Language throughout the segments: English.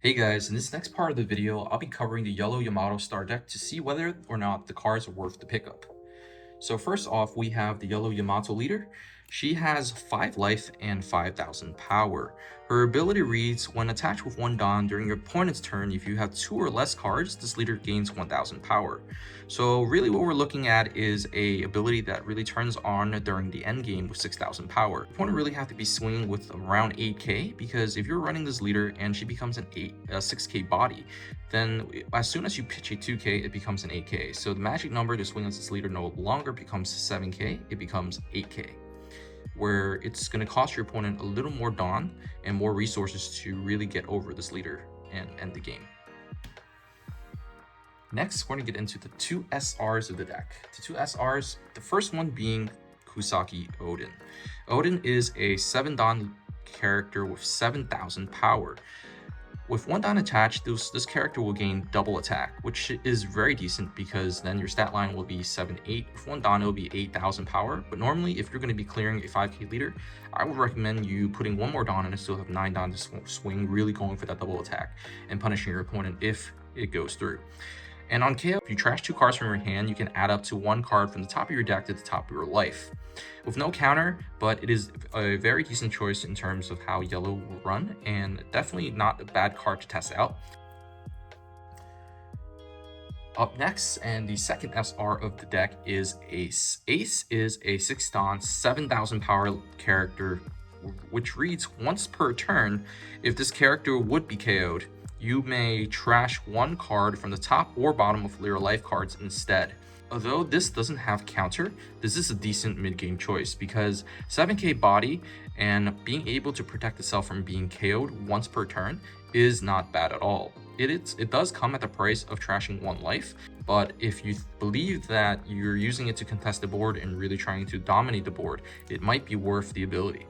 Hey guys, in this next part of the video, I'll be covering the yellow Yamato Starter Deck to see whether or not the cards are worth the pickup. So first off, we have the yellow Yamato leader. She has 5 life and 5,000 power. Her ability reads, when attached with 1 Dawn during your opponent's turn, if you have 2 or less cards, this leader gains 1,000 power. So really what we're looking at is a ability that really turns on during the end game with 6,000 power. The opponent really have to be swinging with around 8k, because if you're running this leader and she becomes a 6k body, then as soon as you pitch a 2k, it becomes an 8k. So the magic number to swing as this leader no longer becomes 7k, it becomes 8k, where it's going to cost your opponent a little more Dawn and more resources to really get over this leader and end the game. Next, we're going to get into the 2 SRs of the deck. The 2 SRs, the first one being Kusaki Odin. Odin is a 7 Dawn character with 7,000 power. With 1 Dawn attached, this character will gain double attack, which is very decent because then your stat line will be 7-8. With 1 Dawn, it will be 8,000 power. But normally, if you're going to be clearing a 5k leader, I would recommend you putting 1 more Dawn and still have 9 Dawn to swing, really going for that double attack and punishing your opponent if it goes through. And on KO, if you trash 2 cards from your hand, you can add up to 1 card from the top of your deck to the top of your life. With no counter, but it is a very decent choice in terms of how yellow will run, and definitely not a bad card to test out. Up next, and the second SR of the deck, is Ace. Ace is a 6 Dawn, 7,000 power character, which reads, once per turn, if this character would be KO'd, you may trash 1 card from the top or bottom of your life cards instead. Although this doesn't have counter, this is a decent mid-game choice because 7k body and being able to protect itself from being KO'd once per turn is not bad at all. It does come at the price of trashing 1 life, but if you believe that you're using it to contest the board and really trying to dominate the board, it might be worth the ability.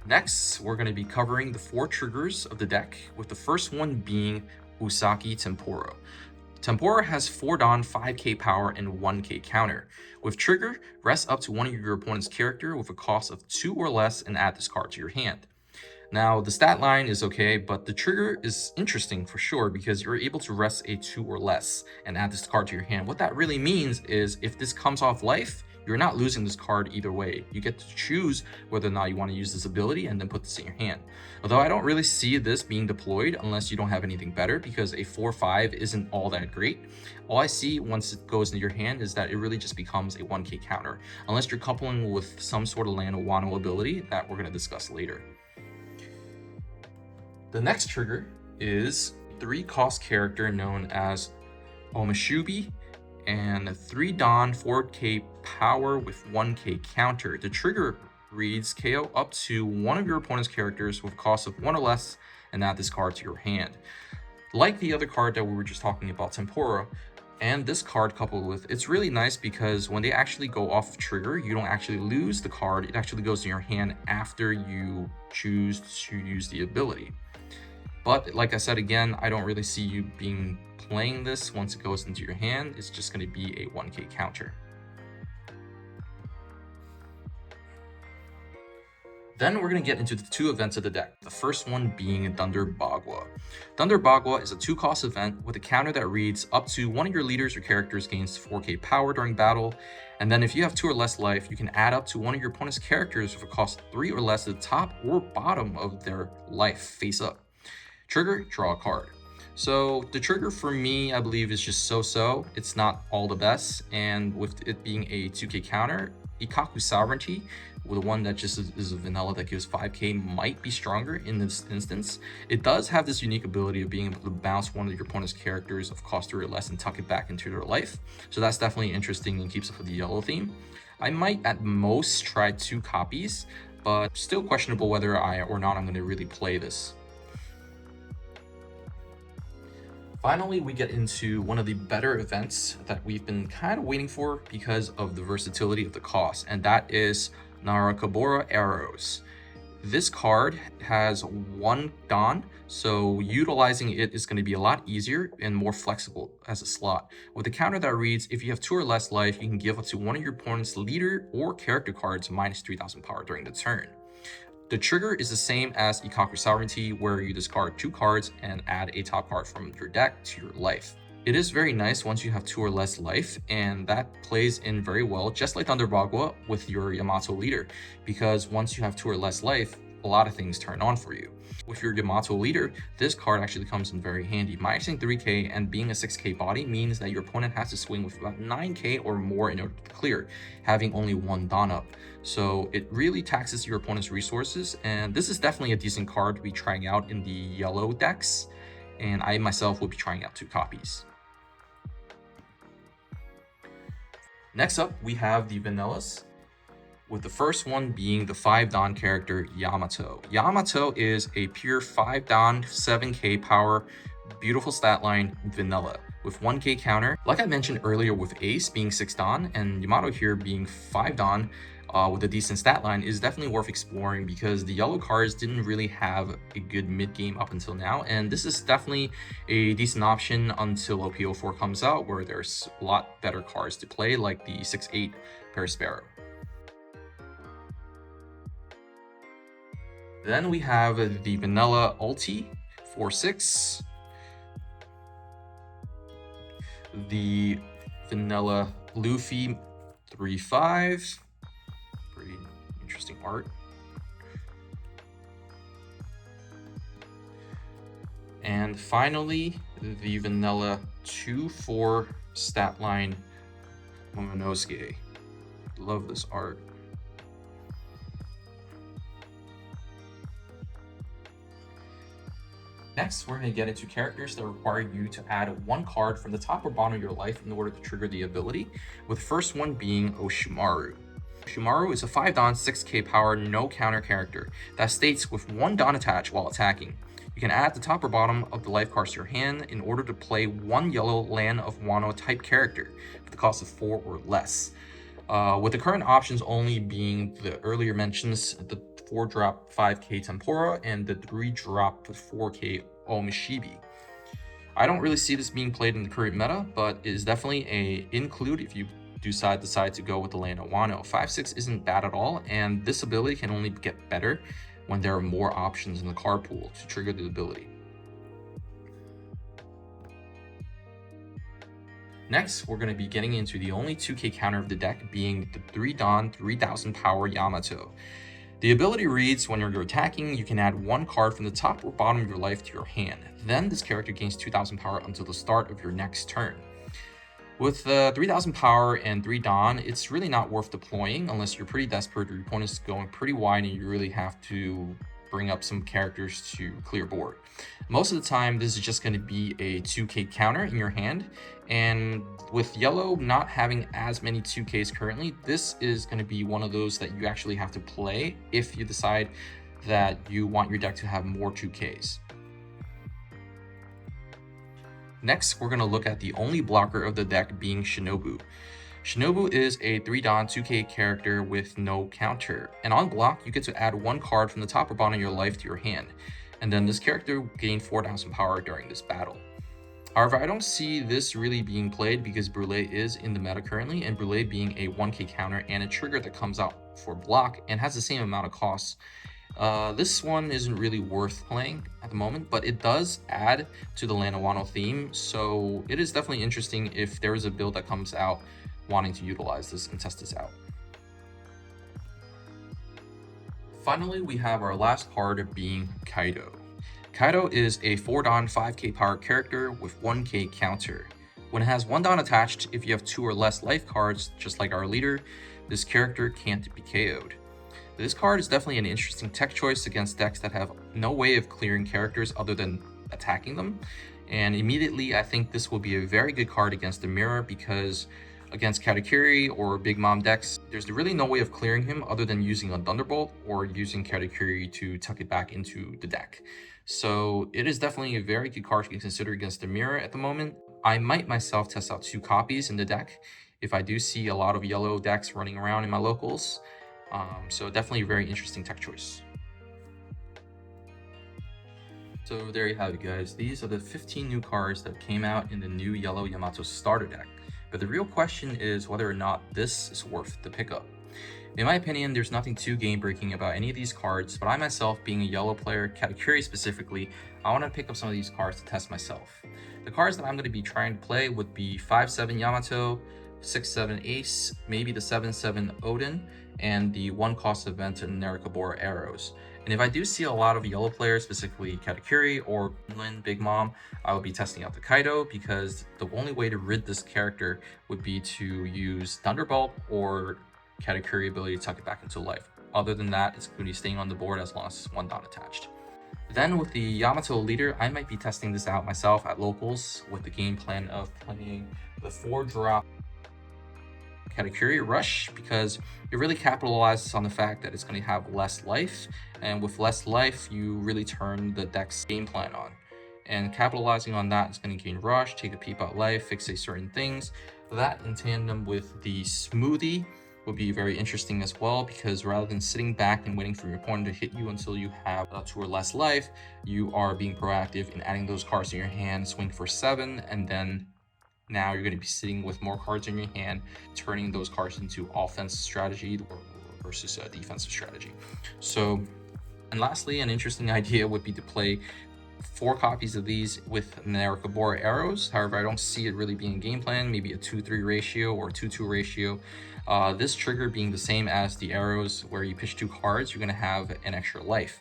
Next, we're going to be covering the 4 triggers of the deck, with the first one being Usagi Tempora. Tempora has 4 Dawn, 5k power, and 1k counter. With trigger, rest up to one of your opponent's character with a cost of 2 or less and add this card to your hand. Now, the stat line is okay, but the trigger is interesting for sure because you're able to rest a 2 or less and add this card to your hand. What that really means is if this comes off life, you're not losing this card either way. You get to choose whether or not you want to use this ability and then put this in your hand. Although I don't really see this being deployed unless you don't have anything better, because a 4-5 isn't all that great. All I see once it goes into your hand is that it really just becomes a 1k counter, unless you're coupling with some sort of land Wano ability that we're going to discuss later. The next trigger is 3 cost character known as Omishubi, and 3 Dawn, 4k power with 1k counter. The trigger reads, KO up to one of your opponent's characters with a cost of 1 or less and add this card to your hand. Like the other card that we were just talking about, Tempora, and this card coupled with, it's really nice because when they actually go off trigger, you don't actually lose the card. It actually goes in your hand after you choose to use the ability. But like I said again, I don't really see you playing this once it goes into your hand. It's just going to be a 1k counter. Then we're going to get into the 2 events of the deck. The first one being Thunder Bagua. Thunder Bagua is a 2-cost event with a counter that reads, up to one of your leaders or characters gains 4k power during battle. And then if you have 2 or less life, you can add up to one of your opponent's characters with a cost 3 or less at the top or bottom of their life face up. Trigger, draw a card. So the trigger for me, I believe, is just so-so. It's not all the best, and with it being a 2k counter, Ikaku Sovereignty, the one that just is a vanilla that gives 5k, might be stronger in this instance. It does have this unique ability of being able to bounce one of your opponent's characters of cost 3 or less and tuck it back into their life. So that's definitely interesting and keeps up with the yellow theme. I might at most try 2 copies, but still questionable whether I'm going to really play this. Finally, we get into one of the better events that we've been kind of waiting for because of the versatility of the cost, and that is Narakabora Arrows. This card has 1 Dawn, so utilizing it is going to be a lot easier and more flexible as a slot. With a counter that reads, if you have 2 or less life, you can give up to one of your opponent's leader or character cards minus 3,000 power during the turn. The trigger is the same as Ikaku Sovereignty, where you discard 2 cards and add a top card from your deck to your life. It is very nice once you have 2 or less life, and that plays in very well, just like Thunder Bagua with your Yamato leader, because once you have 2 or less life, a lot of things turn on for you. With your Yamato leader, this card actually comes in very handy. Minusing 3k and being a 6k body means that your opponent has to swing with about 9k or more in order to clear, having only 1 Dawn up. So it really taxes your opponent's resources, and this is definitely a decent card to be trying out in the yellow decks, and I myself will be trying out 2 copies. Next up, we have the vanillas, with the first one being the 5 Dawn character Yamato. Yamato is a pure 5 Dawn, 7k power, beautiful stat line vanilla with 1k counter. Like I mentioned earlier with Ace being 6 Dawn and Yamato here being 5 Dawn with a decent stat line is definitely worth exploring, because the yellow cards didn't really have a good mid game up until now, and this is definitely a decent option until OPO4 comes out, where there's a lot better cards to play, like the 6/8 Perisparrow. Then we have the vanilla ulti 4/6, the vanilla Luffy 3/5, pretty interesting art, and finally the vanilla 2/4 stat line Momonosuke. Love this art. Next, we're going to get into characters that require you to add 1 card from the top or bottom of your life in order to trigger the ability, with the first one being Oshimaru. Oshimaru is a 5 Dawn, 6k power, no counter character that states with 1 Dawn attached while attacking. You can add the top or bottom of the life cards to your hand in order to play 1 yellow Land of Wano type character with the cost of 4 or less. With the current options only being the earlier mentions, the 4-drop 5k Tempura and the 3-drop 4k Omishibi. I don't really see this being played in the current meta, but it is definitely a include if you decide to go with the Land of Wano. 5/6 isn't bad at all, and this ability can only get better when there are more options in the card pool to trigger the ability. Next, we're going to be getting into the only 2k counter of the deck, being the 3 Dawn 3000 power Yamato. The ability reads, when you're attacking, you can add 1 card from the top or bottom of your life to your hand. Then this character gains 2000 power until the start of your next turn. With 3000 power and 3 Dawn, it's really not worth deploying unless you're pretty desperate or your opponent's going pretty wide and you really have to bring up some characters to clear board. Most of the time, this is just going to be a 2k counter in your hand, and with yellow not having as many 2ks currently, this is going to be one of those that you actually have to play if you decide that you want your deck to have more 2ks. Next, we're going to look at the only blocker of the deck, being Shinobu. Shinobu is a 3 Dawn 2k character with no counter, and on block you get to add 1 card from the top or bottom of your life to your hand, and then this character will gain 4000 power during this battle. However, I don't see this really being played because Brûlé is in the meta currently, and Brûlé being a 1k counter and a trigger that comes out for block and has the same amount of costs. This one isn't really worth playing at the moment, but it does add to the Land of Wano theme, so it is definitely interesting if there is a build that comes out wanting to utilize this and test this out. Finally, we have our last card, being Kaido. Kaido is a 4 Dawn 5k power character with 1k counter. When it has 1 Dawn attached, if you have 2 or less life cards, just like our leader, this character can't be KO'd. This card is definitely an interesting tech choice against decks that have no way of clearing characters other than attacking them. And immediately, I think this will be a very good card against the mirror, because against Katakuri or Big Mom decks, there's really no way of clearing him other than using a Thunderbolt or using Katakuri to tuck it back into the deck. So it is definitely a very good card to consider against the mirror at the moment. I might myself test out 2 copies in the deck if I do see a lot of yellow decks running around in my locals. So definitely a very interesting tech choice. So there you have it, guys. These are the 15 new cards that came out in the new yellow Yamato Starter Deck. But the real question is whether or not this is worth the pickup. In my opinion, there's nothing too game-breaking about any of these cards, but I myself, being a yellow player, Katakuri specifically, I want to pick up some of these cards to test myself. The cards that I'm going to be trying to play would be 5-7 Yamato, 6-7 Ace, maybe the 7-7 Odin, and the 1-cost event Narukabora Arrows. And if I do see a lot of yellow players, specifically Katakuri or Lin Big Mom, I will be testing out the Kaido, because the only way to rid this character would be to use Thunderbolt or Katakuri ability to tuck it back into life. Other than that, it's going to be staying on the board as long as it's one dot attached. Then with the Yamato leader, I might be testing this out myself at locals with the game plan of playing the 4-drop Katakuri Rush, because it really capitalizes on the fact that it's going to have less life, and with less life, you really turn the deck's game plan on. And capitalizing on that is going to gain Rush, take a peep at life, fixate certain things. That in tandem with the Smoothie would be very interesting as well, because rather than sitting back and waiting for your opponent to hit you until you have 2 or less life, you are being proactive in adding those cards to your hand, swing for 7, and then now you're going to be sitting with more cards in your hand, turning those cards into offensive strategy versus a defensive strategy. So, and lastly, an interesting idea would be to play 4 copies of these with Narukabora Arrows. However, I don't see it really being a game plan, maybe a 2-3 ratio or 2-2 ratio. This trigger being the same as the arrows, where you pitch 2 cards, you're going to have an extra life.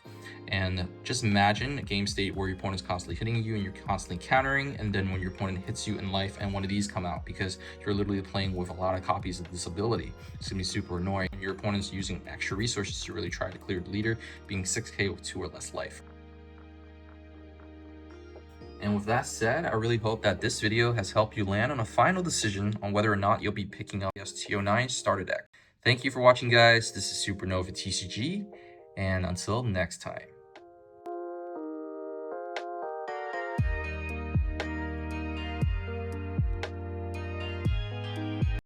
And just imagine a game state where your opponent's constantly hitting you and you're constantly countering, and then when your opponent hits you in life and one of these come out, because you're literally playing with a lot of copies of this ability. It's going to be super annoying. Your opponent's using extra resources to really try to clear the leader, being 6k with 2 or less life. And with that said, I really hope that this video has helped you land on a final decision on whether or not you'll be picking up the ST09 Starter Deck. Thank you for watching, guys. This is Supernova TCG, and until next time.